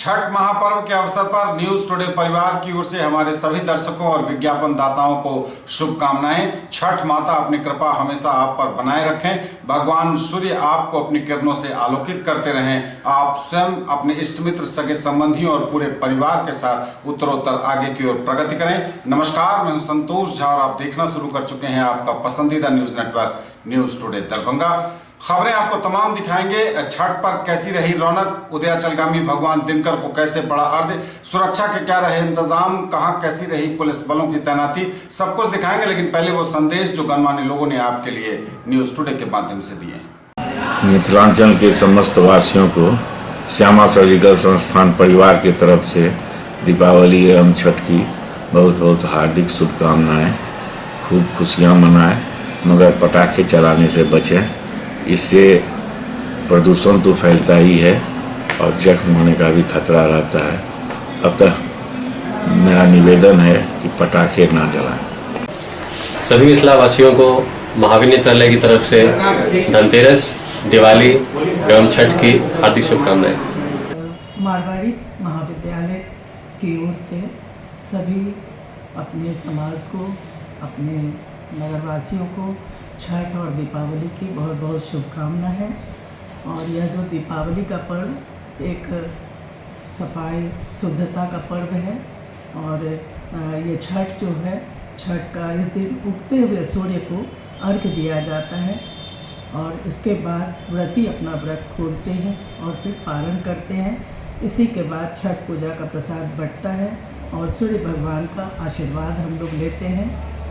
छठ महापर्व के अवसर पर न्यूज टुडे परिवार की ओर से हमारे सभी दर्शकों और विज्ञापन दाताओं को शुभकामनाएं। छठ माता अपनी कृपा हमेशा आप पर बनाए रखें। भगवान सूर्य आपको अपनी किरणों से आलोकित करते रहें। आप स्वयं, अपने इष्ट मित्र, सगे संबंधियों और पूरे परिवार के साथ उत्तरोत्तर आगे की ओर प्रगति करें। नमस्कार, मैं हूं संतोष झा और आप देखना शुरू कर चुके हैं आपका पसंदीदा news network news today Darbhanga. खबरें आपको तमाम दिखाएंगे। छठ पर कैसी रही रौनक, उदयाचलगामी भगवान दिनकर को कैसे पड़ा अर्घ्य, सुरक्षा के क्या रहे इंतजाम, कहां कैसी रही पुलिस बलों की तैनाती, सब कुछ दिखाएंगे। लेकिन पहले वो संदेश जो गणमान्य लोगों ने आपके लिए न्यूज टुडे के माध्यम से दिए। मिथिलांचल के समस्त वासियों को श्यामा सर्जिकल संस्थान परिवार की तरफ से दीपावली एवं छठ की बहुत बहुत हार्दिक शुभकामनाएं। खूब खुशियां मनाएं, मगर पटाखे चलाने से बचें। इससे प्रदूषण तो फैलता ही है और जख्म होने का भी खतरा रहता है। अतः मेरा निवेदन है कि पटाखे ना जलाएं। सभी मिथिला वासियों को महावीर नेत्रालय की तरफ से धनतेरस, दिवाली एवं छठ की हार्दिक शुभकामनाएं। मारवाड़ी महाविद्यालय की ओर से सभी अपने समाज को, अपने नगरवासियों को छठ और दीपावली की बहुत बहुत शुभकामना है। और यह जो दीपावली का पर्व एक सफाई शुद्धता का पर्व है और ये छठ जो है, छठ का इस दिन उगते हुए सूर्य को अर्घ्य दिया जाता है और इसके बाद व्रती अपना व्रत खोलते हैं और फिर पारण करते हैं। इसी के बाद छठ पूजा का प्रसाद बंटता है और सूर्य भगवान का आशीर्वाद हम लोग लेते हैं।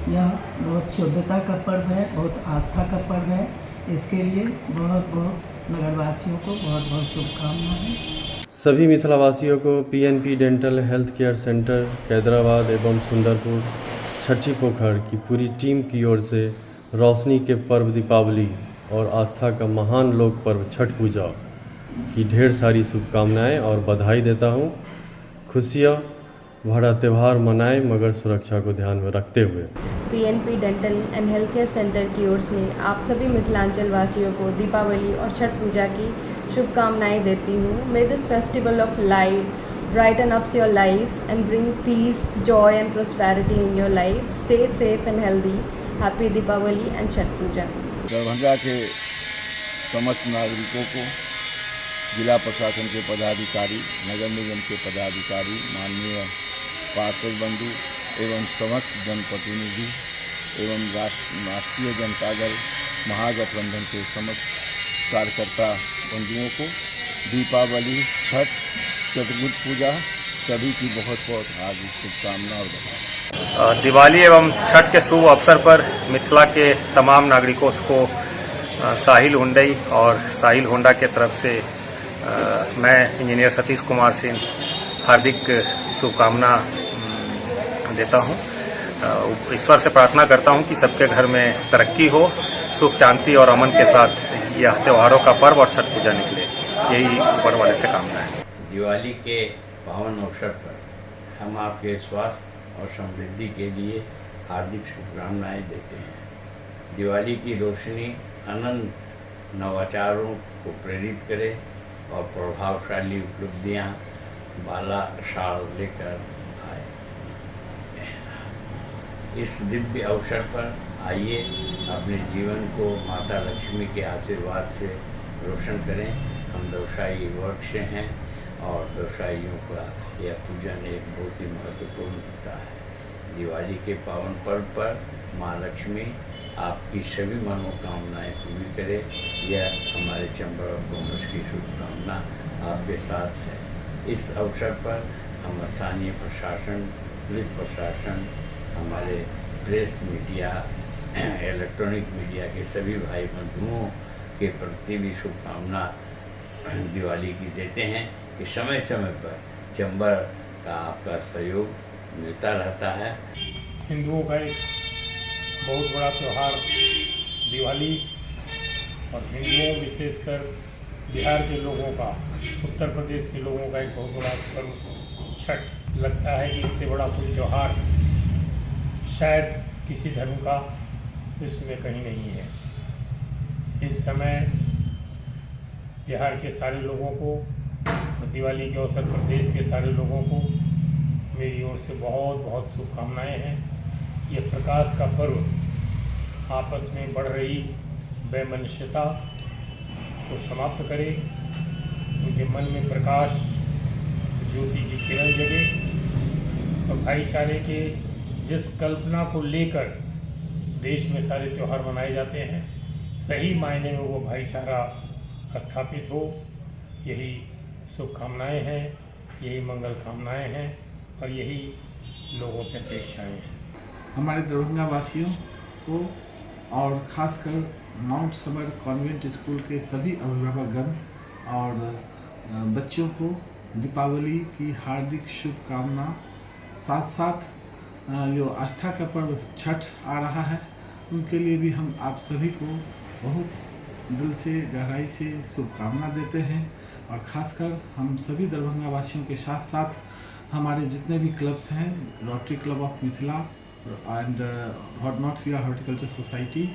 यह बहुत शुद्धता का पर्व है, बहुत आस्था का पर्व है। इसके लिए बहुत बहुत नगरवासियों को बहुत बहुत शुभकामनाएं। सभी मिथिलावासियों को PNP dental health care centre Kaidrabad एवं सुंदरपुर छठी पोखर की पूरी टीम की ओर से रोशनी के पर्व दीपावली और आस्था का महान लोक पर्व छठ पूजा की ढेर सारी शुभकामनाएं और बधाई देता हूं। खुशियां भरा त्यौहार मनाएं, मगर सुरक्षा को ध्यान में रखते हुए। PNP dental and health care centre की ओर से आप सभी मिथिलांचल वासियों को दीपावली और छठ पूजा की शुभकामनाएं देती हूँ। May this festival of light brighten ups your life and bring peace, joy and prosperity in your life. Stay safe and healthy. Happy Deepawali and Chhath Puja. Darbhanga के समस्त नागरिकों को, जिला प्रशासन के पदाधिकारी, नगर निगम के पदाधिकारी, माननीय पार्षद बंधु एवं समस्त जनप्रतिनिधि एवं राष्ट्रीय जनता दल महागठबंधन के समस्त कार्यकर्ता बंधुओं को दीपावली, छठ, चतुर्भुज पूजा सभी की बहुत बहुत हार्दिक शुभकामना और बधाई। दिवाली एवं छठ के शुभ अवसर पर मिथिला के तमाम नागरिकों को साहिल हुंडई और साहिल होंडा के तरफ से मैं इंजीनियर सतीश कुमार सिंह हार्दिक शुभकामना देता हूं। ईश्वर से प्रार्थना करता हूं कि सबके घर में तरक्की हो, सुख शांति और अमन के साथ यह त्योहारों का पर्व और छठ पूजा निकले। यही ऊपर वाले से कामना है। दिवाली के पावन अवसर पर हम आपके स्वास्थ्य और समृद्धि के लिए हार्दिक शुभकामनाएं देते हैं। दिवाली की रोशनी अनंत नवाचारों को प्रेरित करे और प्रभावशाली उपलब्धियां बाला साल लेकर आए। इस दिव्य अवसर पर आइए अपने जीवन को माता लक्ष्मी के आशीर्वाद से रोशन करें। हम व्यवसायी वर्ग से हैं और व्यवसायियों का यह पूजन एक बहुत ही महत्वपूर्ण होता है। दिवाली के पावन पर्व पर माँ लक्ष्मी आपकी सभी मनोकामनाएं पूरी करे, यह हमारे चंबल और कॉमर्स की शुभकामना आपके साथ है। इस अवसर पर हम स्थानीय प्रशासन, पुलिस प्रशासन, हमारे प्रेस मीडिया, इलेक्ट्रॉनिक मीडिया के सभी भाई बंधुओं के प्रति भी शुभकामना दिवाली की देते हैं कि समय समय पर चंबल का आपका सहयोग मिलता रहता है। हिंदुओं का एक बहुत बड़ा त्यौहार दिवाली और हिंदुओं विशेषकर बिहार के लोगों का, उत्तर प्रदेश के लोगों का एक बहुत बड़ा पर्व छठ। लगता है कि इससे बड़ा कोई त्यौहार शायद किसी धर्म का विश्व में कहीं नहीं है। इस समय बिहार के सारे लोगों को और दिवाली के अवसर पर देश के सारे लोगों को मेरी ओर से बहुत बहुत शुभकामनाएं हैं। ये प्रकाश का पर्व आपस में बढ़ रही वैमनस्यता को समाप्त करे, उनके मन में प्रकाश ज्योति की किरण जगे और भाईचारे के जिस कल्पना को लेकर देश में सारे त्यौहार मनाए जाते हैं, सही मायने में वो भाईचारा स्थापित हो। यही शुभकामनाएं हैं, यही मंगल कामनाएं हैं और यही लोगों से अपेक्षाएं हैं। हमारे दरभंगा वासियों को और ख़ासकर माउंट समर कॉन्वेंट स्कूल के सभी अभिभावकगण और बच्चों को दीपावली की हार्दिक शुभकामना। साथ साथ जो आस्था का पर्व छठ आ रहा है, उनके लिए भी हम आप सभी को बहुत दिल से गहराई से शुभकामना देते हैं। और ख़ासकर हम सभी दरभंगा वासियों के साथ साथ हमारे जितने भी क्लब्स हैं, rotary club of Mithila and north east horticulture society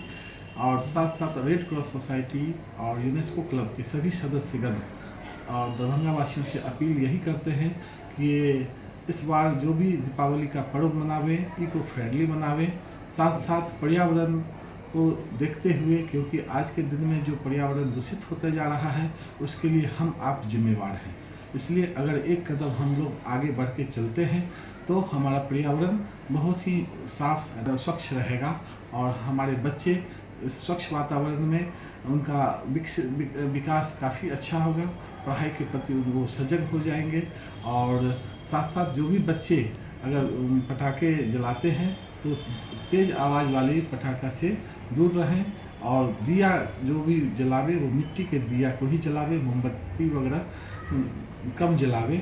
और साथ साथ रेड क्रॉस सोसाइटी और यूनेस्को क्लब के सभी सदस्यगण और दरभंगा वासियों से अपील यही करते हैं कि इस बार जो भी दीपावली का पर्व मनावें, इको फ्रेंडली मनावें, साथ साथ पर्यावरण को देखते हुए, क्योंकि आज के दिन में जो पर्यावरण दूषित होता जा रहा है उसके लिए हम आप जिम्मेवार हैं। इसलिए अगर एक कदम हम लोग आगे बढ़ के चलते हैं तो हमारा पर्यावरण बहुत ही साफ स्वच्छ रहेगा और हमारे बच्चे इस स्वच्छ वातावरण में उनका विकास काफ़ी अच्छा होगा, पढ़ाई के प्रति वो सजग हो जाएंगे। और साथ साथ जो भी बच्चे अगर पटाखे जलाते हैं तो तेज़ आवाज़ वाले पटाखा से दूर रहें और दिया जो भी जलावे वो मिट्टी के दिया को ही जलावे, मोमबत्ती वगैरह कम जलावे।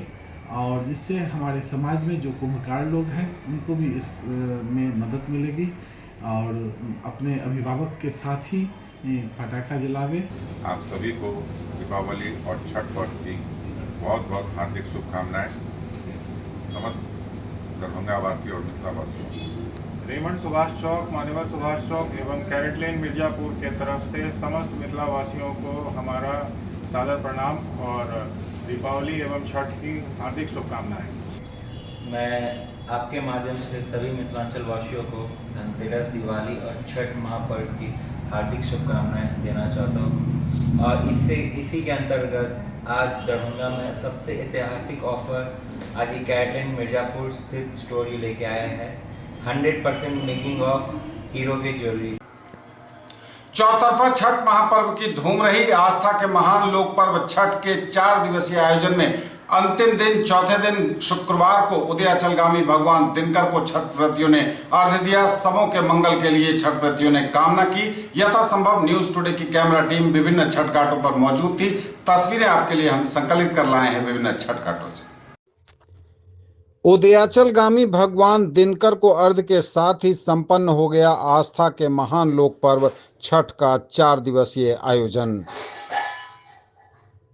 और जिससे हमारे समाज में जो कुम्भकार लोग हैं उनको भी इस में मदद मिलेगी और अपने अभिभावक के साथ ही पटाखा जलावे। आप सभी को दीपावली और छठ पर्व की बहुत बहुत हार्दिक शुभकामनाएं। समस्त दरभंगा वासी और मिथिला वासियों रेमंड सुभाष चौक, मान्यवर सुभाष चौक एवं कैरेट लेन मिर्जापुर के तरफ से समस्त मिथिला वासियों को हमारा सादर प्रणाम और दीपावली एवं छठ की हार्दिक शुभकामनाएं। मैं आपके माध्यम से सभी मिथिलांचल वासियों को धनतेरस, दिवाली और छठ महापर्व की हार्दिक शुभकामनाएं देना चाहता हूँ। और इसी के अंतर्गत आज दरभंगा में सबसे ऐतिहासिक ऑफर आज ये कैरेट लेन मिर्जापुर स्थित स्टोर ही लेके आया है। 100% मेकिंग ऑफ हीरो की ज्वेलरी। चौतरफा छठ महापर्व की धूम रही। आस्था के महान लोक पर्व छठ के 4 दिवसीय आयोजन में अंतिम दिन चौथे दिन शुक्रवार को उदयाचलगामी भगवान दिनकर को छठ व्रतियों ने अर्घ्य दिया। सबों के मंगल के लिए छठ व्रतियों ने कामना की। यथासंभव न्यूज टुडे की कैमरा टीम विभिन्न छठ घाटों पर मौजूद थी। तस्वीरें आपके लिए हम संकलित कर लाए हैं विभिन्न छठ घाटों से। उदयाचलगामी भगवान दिनकर को अर्घ्य के साथ ही संपन्न हो गया आस्था के महान लोक पर्व छठ का 4 दिवसीय आयोजन।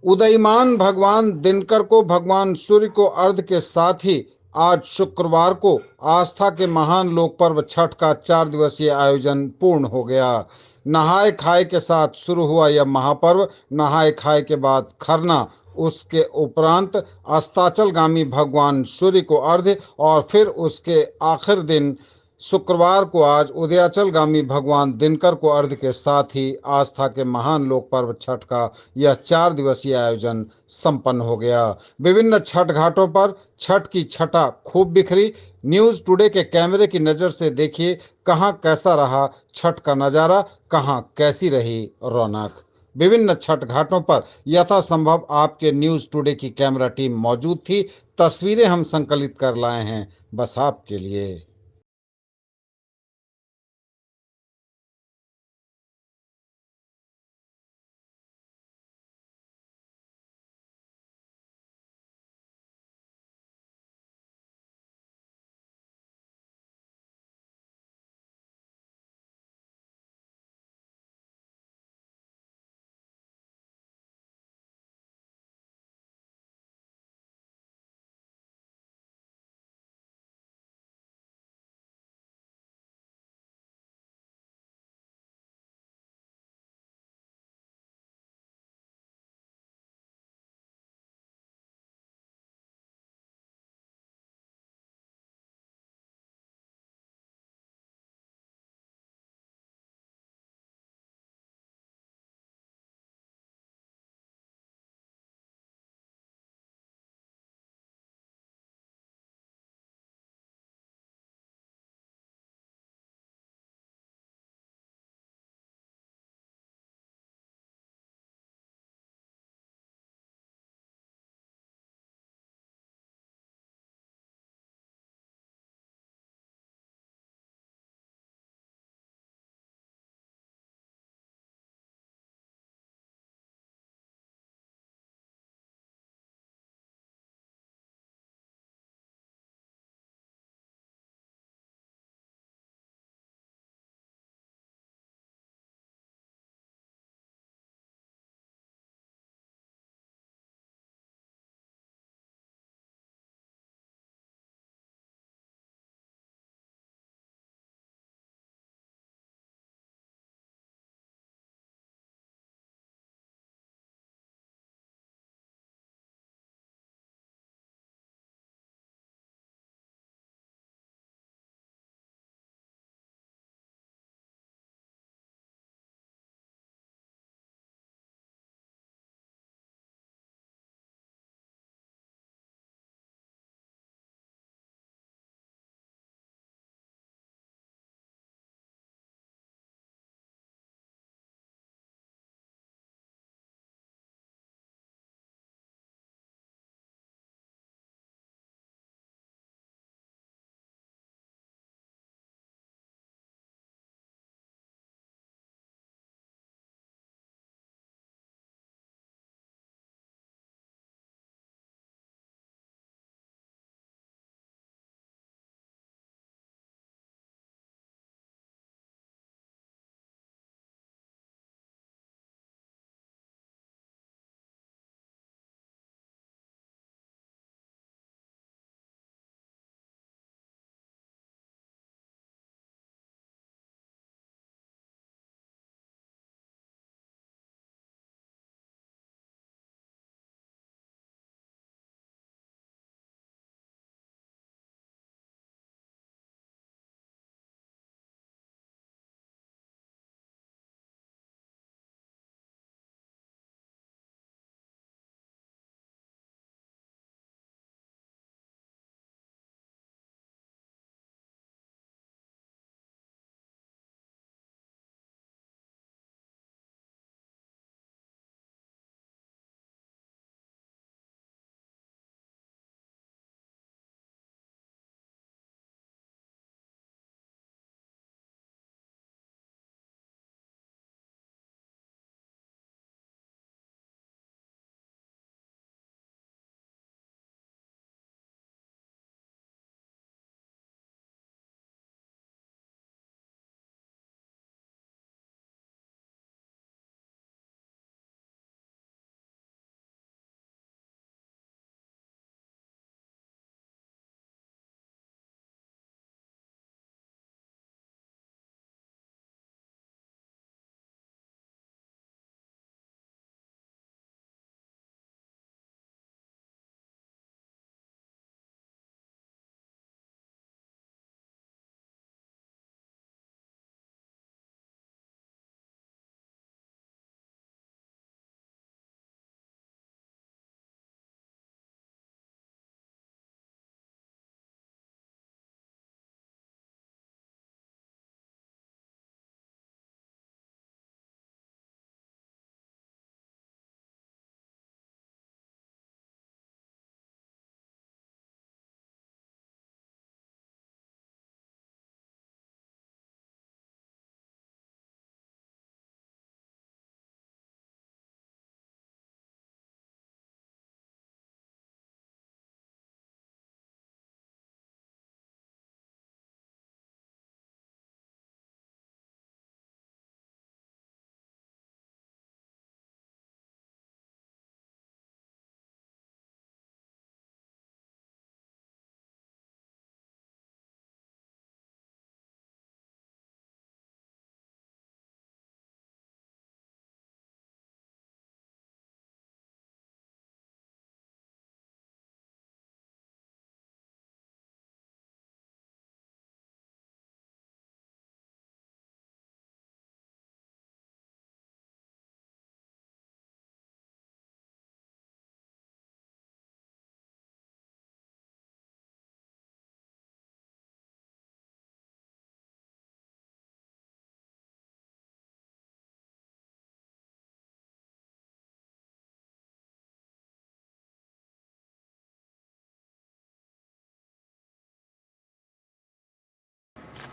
उदयमान भगवान दिनकर को भगवान सूर्य को अर्घ्य के साथ ही आज शुक्रवार को आस्था के महान लोक पर्व छठ का 4 दिवसीय आयोजन पूर्ण हो गया। नहाए खाए के साथ शुरू हुआ यह महापर्व। नहाए खाए के बाद खरना, उसके उपरांत अस्ताचलगामी भगवान सूर्य को अर्घ्य और फिर उसके आखिर दिन शुक्रवार को आज उदयाचलगामी भगवान दिनकर को अर्घ्य के साथ ही आस्था के महान लोक पर्व छठ का यह 4 दिवसीय आयोजन संपन्न हो गया। विभिन्न छठ घाटों पर छठ की छटा खूब बिखरी। न्यूज़ टुडे के कैमरे की नज़र से देखिए कहां कैसा रहा छठ का नज़ारा, कहां कैसी रही रौनक। विभिन्न छठ घाटों पर यथासंभव आपके न्यूज़ टुडे की कैमरा टीम मौजूद थी। तस्वीरें हम संकलित कर लाए हैं बस आपके लिए।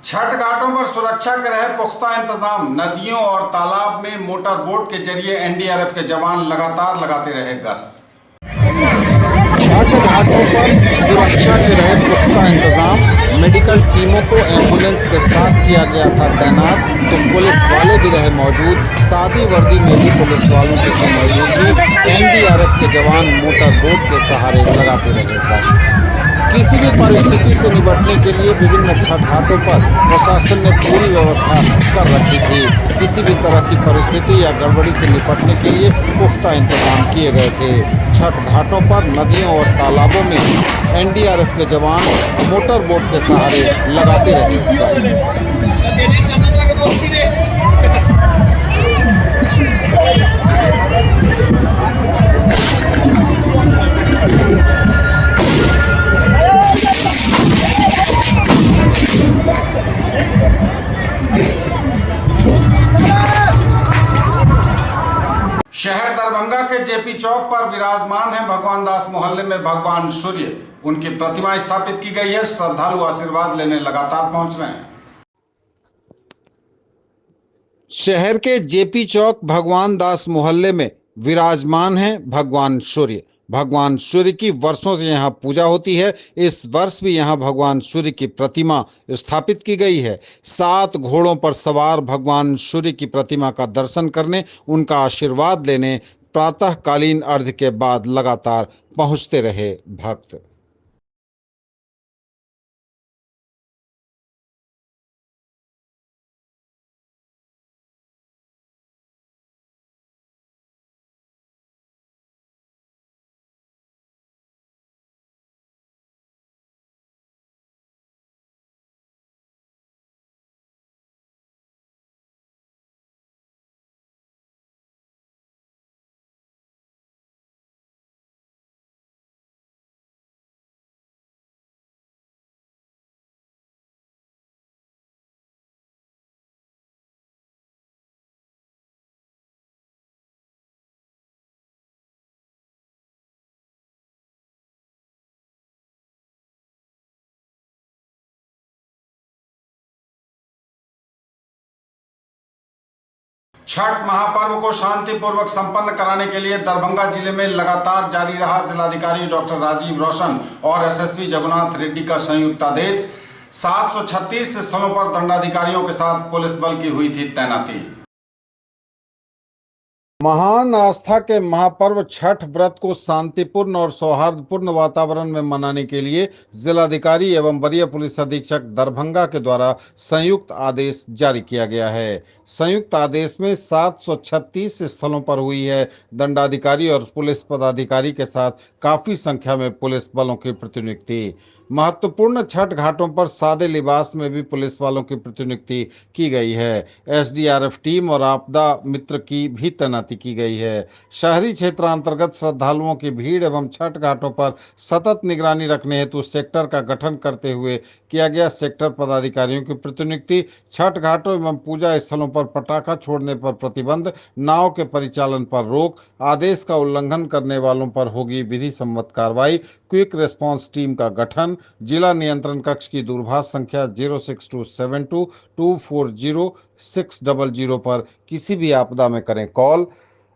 छठ घाटों पर सुरक्षा के रहे पुख्ता इंतजाम। नदियों और तालाब में मोटर बोट के जरिए एनडीआरएफ के जवान लगातार लगाते रहे गश्त। छठ घाटों पर सुरक्षा के रहे पुख्ता इंतजाम। मेडिकल टीमों को एम्बुलेंस के साथ किया गया था तैनात, तो पुलिस वाले भी रहे मौजूद। सादी वर्दी में भी पुलिस वालों की मौजूदगी। एनडीआरएफ के जवान मोटर बोट के सहारे लगाते रहे गश्त। किसी भी परिस्थिति से निपटने के लिए विभिन्न छठ घाटों पर प्रशासन ने पूरी व्यवस्था कर रखी थी। किसी भी तरह की परिस्थिति या गड़बड़ी से निपटने के लिए पुख्ता इंतजाम किए गए थे। छठ घाटों पर नदियों और तालाबों में एनडीआरएफ के जवान मोटर बोट के सहारे लगाते रहे गश्त। शहर दरभंगा के जेपी चौक पर विराजमान है भगवान दास मोहल्ले में भगवान सूर्य। उनकी प्रतिमा स्थापित की गई है। श्रद्धालु आशीर्वाद लेने लगातार पहुंच रहे हैं। शहर के जेपी चौक भगवान दास मोहल्ले में विराजमान है भगवान सूर्य। भगवान सूर्य की वर्षों से यहाँ पूजा होती है। इस वर्ष भी यहाँ भगवान सूर्य की प्रतिमा स्थापित की गई है। 7 घोड़ों पर सवार भगवान सूर्य की प्रतिमा का दर्शन करने, उनका आशीर्वाद लेने प्रातःकालीन अर्घ्य के बाद लगातार पहुँचते रहे भक्त। छठ महापर्व को शांतिपूर्वक संपन्न कराने के लिए दरभंगा जिले में लगातार जारी रहा जिलाधिकारी डॉक्टर राजीव रोशन और एसएसपी जगन्नाथ रेड्डी का संयुक्त आदेश। 736 स्थलों पर दंडाधिकारियों के साथ पुलिस बल की हुई थी तैनाती। महान आस्था के महापर्व छठ व्रत को शांतिपूर्ण और सौहार्दपूर्ण वातावरण में मनाने के लिए जिलाधिकारी एवं वरीय पुलिस अधीक्षक दरभंगा के द्वारा संयुक्त आदेश जारी किया गया है। संयुक्त आदेश में 736 स्थलों पर हुई है दंडाधिकारी और पुलिस पदाधिकारी के साथ काफी संख्या में पुलिस बलों की प्रतिनियुक्ति। महत्वपूर्ण छठ घाटों पर सादे लिबास में भी पुलिस वालों की प्रतिनियुक्ति की गई है। एसडीआरएफ टीम और आपदा मित्र की भी तैनाती की गई है। शहरी क्षेत्रांतर्गत श्रद्धालुओं की भीड़ एवं छठ घाटों पर सतत निगरानी रखने हेतु सेक्टर का गठन करते हुए किया गया सेक्टर पदाधिकारियों की प्रतिनियुक्ति। छठ घाटों एवं पूजा स्थलों पर पटाखा छोड़ने पर प्रतिबंध, नाव के परिचालन पर रोक, आदेश का उल्लंघन करने वालों पर होगी विधि सम्मत कार्रवाई। क्विक रेस्पॉन्स टीम का गठन। जिला नियंत्रण कक्ष की दूरभाष संख्या 06272240600 पर किसी भी आपदा में करें कॉल।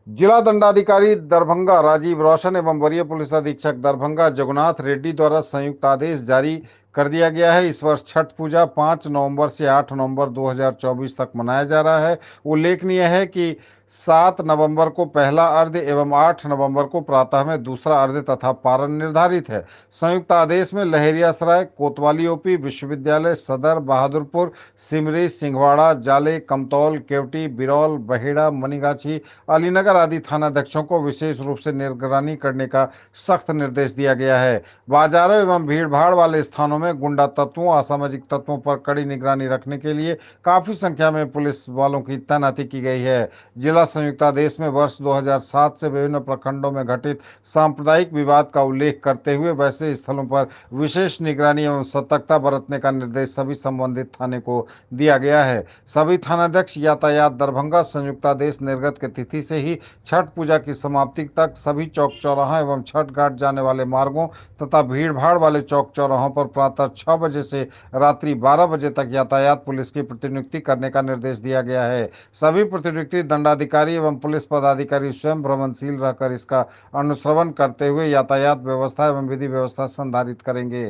जिला दंडाधिकारी दरभंगा राजीव रोशन एवं वरीय पुलिस अधीक्षक दरभंगा जगन्नाथ रेड्डी द्वारा संयुक्त आदेश जारी कर दिया गया है। इस वर्ष छठ पूजा 5 नवंबर से 8 नवंबर 2024 तक मनाया जा रहा है। उल्लेखनीय है कि 7 नवंबर को पहला अर्घ्य एवं 8 नवंबर को प्रातः में दूसरा अर्घ्य तथा पारण निर्धारित है। संयुक्त आदेश में लहेरियासराय, कोतवाली ओपी, विश्वविद्यालय सदर, बहादुरपुर, सिमरी, सिंहवाड़ा, जाले, कमतौल, केवटी, बिरौल, बहेड़ा, मनीगाछी, अलीनगर आदि थानाध्यक्षों को विशेष रूप से निगरानी करने का सख्त निर्देश दिया गया है। बाजारों एवं भीड़भाड़ वाले स्थानों में गुंडा तत्वों, असामाजिक तत्वों पर कड़ी निगरानी रखने के लिए काफी संख्या में पुलिस वालों की तैनाती की गई है। जिला जिला संयुक्तादेश में वर्ष 2007 से विभिन्न प्रखंडों में घटित सांप्रदायिक विवाद का उल्लेख करते हुए वैसे स्थलों पर विशेष निगरानी एवं सतर्कता बरतने का निर्देश सभी संबंधित थाने को दिया गया है। सभी थानाध्यक्ष यातायात दरभंगा संयुक्तादेश निर्गत की तिथि से ही छठ पूजा की समाप्ति तक सभी चौक चौराहा एवं छठ घाट जाने वाले मार्गों तथा भीड़भाड़ वाले चौक चौराहों पर प्रातः 6 बजे से रात्रि 12 बजे तक यातायात पुलिस की प्रतिनियुक्ति करने का निर्देश दिया गया है। सभी प्रतिनियुक्ति दंडाधिकारी एवं पुलिस पदाधिकारी स्वयं भ्रमणशील रहकर इसका अनुश्रवण करते हुए यातायात व्यवस्था एवं विधि व्यवस्था संधारित करेंगे।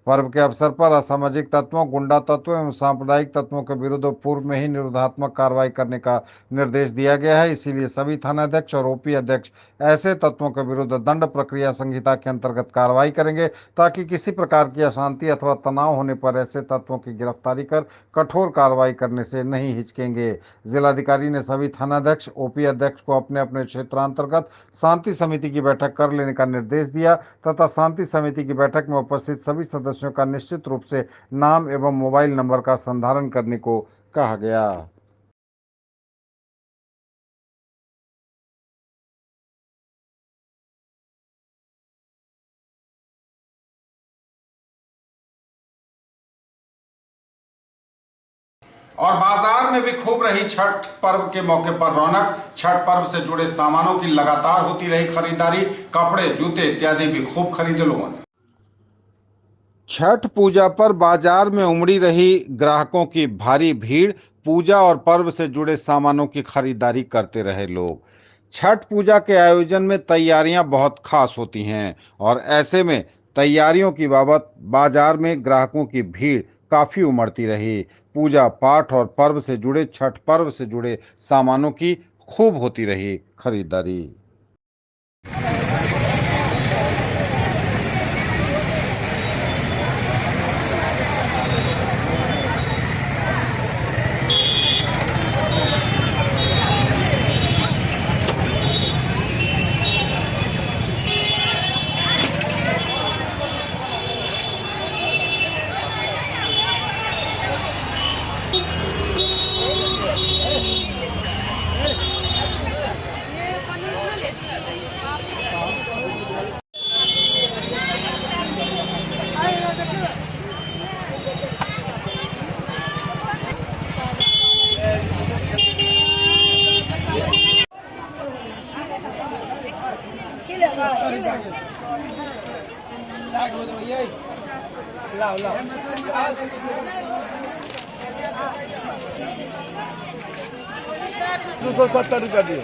पर्व के अवसर पर असामाजिक तत्वों, गुंडा तत्वों एवं सांप्रदायिक तत्वों के विरुद्ध पूर्व में ही निरोधात्मक कार्रवाई करने का निर्देश दिया गया है। इसीलिए सभी थानाध्यक्ष और ओपी अध्यक्ष ऐसे तत्वों के विरुद्ध दंड प्रक्रिया संहिता के अंतर्गत कार्रवाई करेंगे ताकि किसी प्रकार की अशांति अथवा तनाव होने पर ऐसे तत्वों की गिरफ्तारी कर कठोर कार्रवाई करने से नहीं हिचकेंगे। जिलाधिकारी ने सभी थानाध्यक्ष, ओपी अध्यक्ष को अपने अपने क्षेत्रांतर्गत शांति समिति की बैठक कर लेने का निर्देश दिया तथा शांति समिति की बैठक में उपस्थित सभी सदस्यों का निश्चित रूप से नाम एवं मोबाइल नंबर का संधारण करने को कहा गया। और बाजार में भी खूब रही छठ पर्व के मौके पर रौनक। छठ पर्व से जुड़े सामानों की लगातार होती रही खरीदारी। कपड़े, जूते इत्यादि भी खूब खरीदे लोगों ने। छठ पूजा पर बाजार में उमड़ी रही ग्राहकों की भारी भीड़। पूजा और पर्व से जुड़े सामानों की खरीदारी करते रहे लोग। छठ पूजा के आयोजन में तैयारियां बहुत खास होती हैं और ऐसे में तैयारियों की बाबत बाजार में ग्राहकों की भीड़ काफी उमड़ती रही। पूजा पाठ और पर्व से जुड़े छठ पर्व से जुड़े सामानों की खूब होती रही खरीदारी। ₹270 दिए।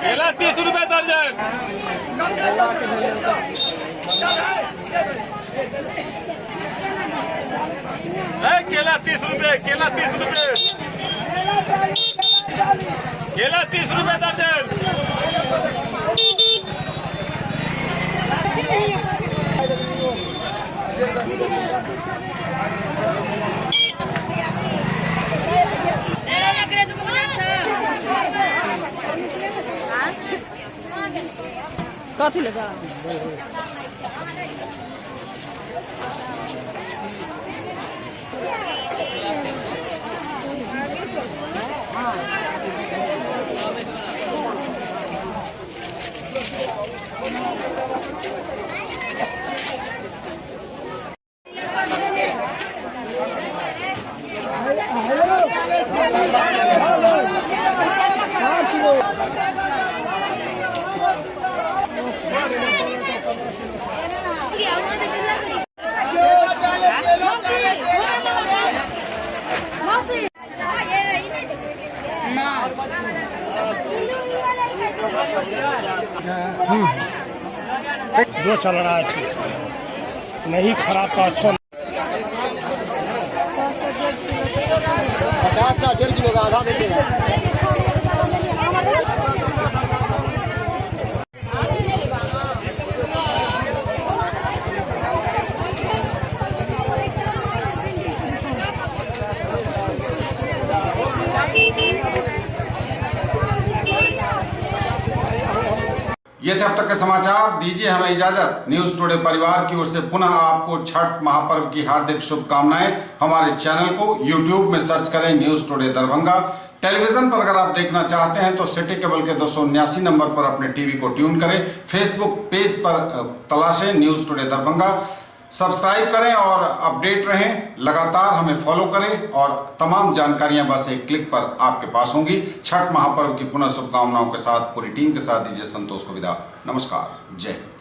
केला 30 रुपए दर्जन। केला 30 रुपए, केला 30 रुपए, केला 30 रुपए दर्जन। कथी लेगा जो चल रहा है ठीक नहीं, खराब तो अच्छा। 50 का 1.5 किलो का आधा देते ये थे अब तक के समाचार। दीजिए हमें इजाजत। न्यूज टुडे परिवार की ओर से पुनः आपको छठ महापर्व की हार्दिक शुभकामनाएं। हमारे चैनल को यूट्यूब में सर्च करें न्यूज टुडे दरभंगा। टेलीविजन पर अगर आप देखना चाहते हैं तो सिटी केबल के 279 नंबर पर अपने टीवी को ट्यून करें। फेसबुक पेज पर तलाशें न्यूज टुडे दरभंगा। सब्सक्राइब करें और अपडेट रहें। लगातार हमें फॉलो करें और तमाम जानकारियां बस एक क्लिक पर आपके पास होंगी। छठ महापर्व की पुनः शुभकामनाओं के साथ पूरी टीम के साथ दीजिए संतोष को विदा। नमस्कार, जय हिंद।